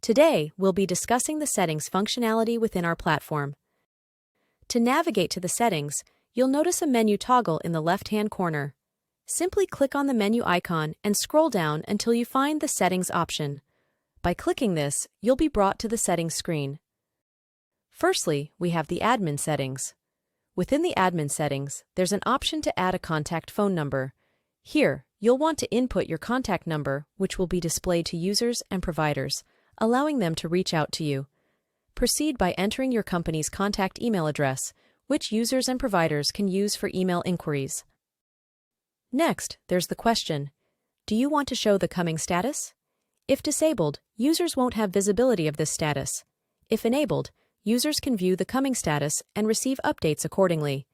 Today, we'll be discussing the settings functionality within our platform. To navigate to the settings, you'll notice a menu toggle in the left-hand corner. Simply click on the menu icon and scroll down until you find the Settings option. By clicking this, you'll be brought to the Settings screen. Firstly, we have the Admin settings. Within the Admin settings, there's an option to add a contact phone number. Here, you'll want to input your contact number, which will be displayed to users and providers, allowing them to reach out to you. Proceed by entering your company's contact email address, which users and providers can use for email inquiries. Next, there's the question: do you want to show the coming status? If disabled, users won't have visibility of this status. If enabled, users can view the coming status and receive updates accordingly.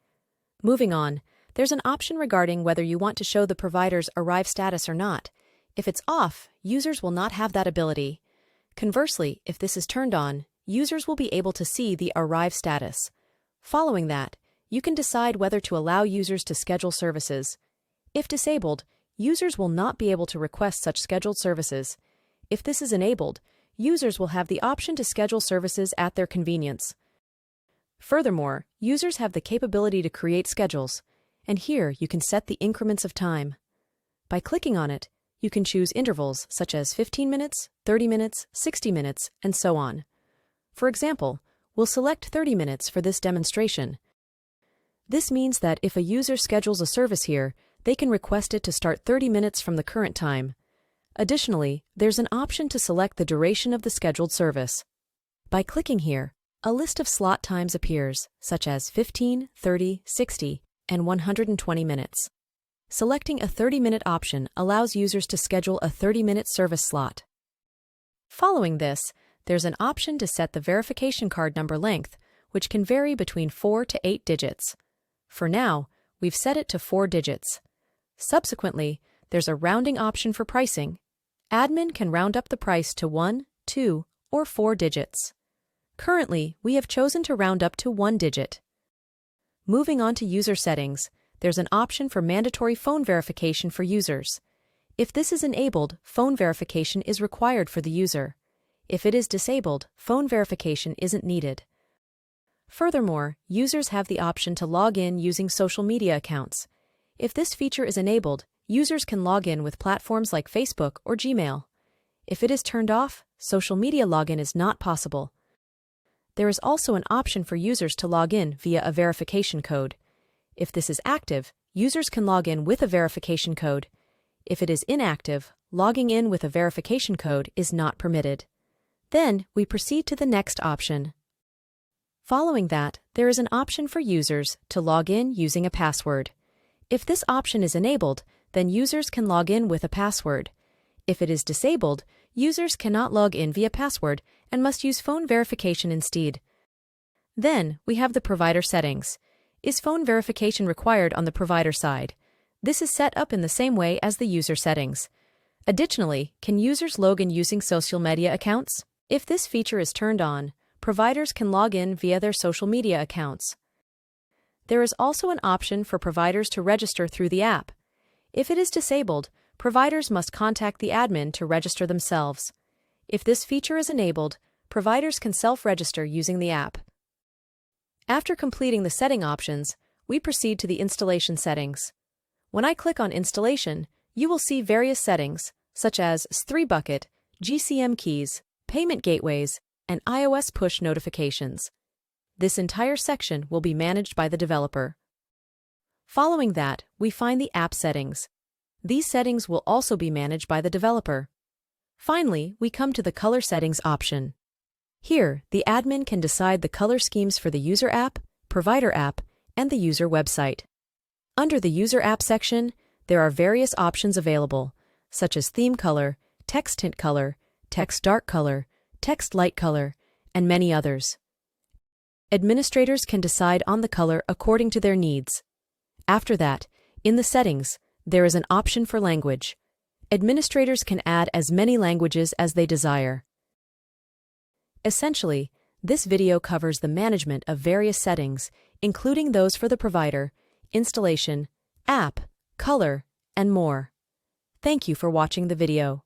Moving on, there's an option regarding whether you want to show the provider's arrive status or not. If it's off, users will not have that ability. Conversely, if this is turned on, users will be able to see the arrive status. Following that, you can decide whether to allow users to schedule services. If disabled, users will not be able to request such scheduled services. If this is enabled, users will have the option to schedule services at their convenience. Furthermore, users have the capability to create schedules, and here you can set the increments of time. By clicking on it, you can choose intervals such as 15 minutes, 30 minutes, 60 minutes, and so on. For example, we'll select 30 minutes for this demonstration. This means that if a user schedules a service here, they can request it to start 30 minutes from the current time. Additionally, there's an option to select the duration of the scheduled service. By clicking here, a list of slot times appears, such as 15, 30, 60, and 120 minutes. Selecting a 30-minute option allows users to schedule a 30-minute service slot. Following this, there's an option to set the verification card number length, which can vary between 4 to 8 digits. For now, we've set it to 4 digits. Subsequently, there's a rounding option for pricing. Admin can round up the price to 1, 2, or 4 digits. Currently, we have chosen to round up to 1 digit. Moving on to user settings, there's an option for mandatory phone verification for users. If this is enabled, phone verification is required for the user. If it is disabled, phone verification isn't needed. Furthermore, users have the option to log in using social media accounts. If this feature is enabled, users can log in with platforms like Facebook or Gmail. If it is turned off, social media login is not possible. There is also an option for users to log in via a verification code. If this is active, users can log in with a verification code. If it is inactive, logging in with a verification code is not permitted. Then, we proceed to the next option. Following that, there is an option for users to log in using a password. If this option is enabled, then users can log in with a password. If it is disabled, users cannot log in via password and must use phone verification instead. Then, we have the provider settings. Is phone verification required on the provider side? This is set up in the same way as the user settings. Additionally, can users log in using social media accounts? If this feature is turned on, providers can log in via their social media accounts. There is also an option for providers to register through the app. If it is disabled, providers must contact the admin to register themselves. If this feature is enabled, providers can self-register using the app. After completing the setting options, we proceed to the installation settings. When I click on Installation, you will see various settings, such as S3 bucket, GCM keys, payment gateways, and iOS push notifications. This entire section will be managed by the developer. Following that, we find the app settings. These settings will also be managed by the developer. Finally, we come to the color settings option. Here, the admin can decide the color schemes for the user app, provider app, and the user website. Under the user app section, there are various options available, such as theme color, text tint color, text dark color, text light color, and many others. Administrators can decide on the color according to their needs. After that, in the settings, there is an option for language. Administrators can add as many languages as they desire. Essentially, this video covers the management of various settings, including those for the provider, installation, app, color, and more. Thank you for watching the video.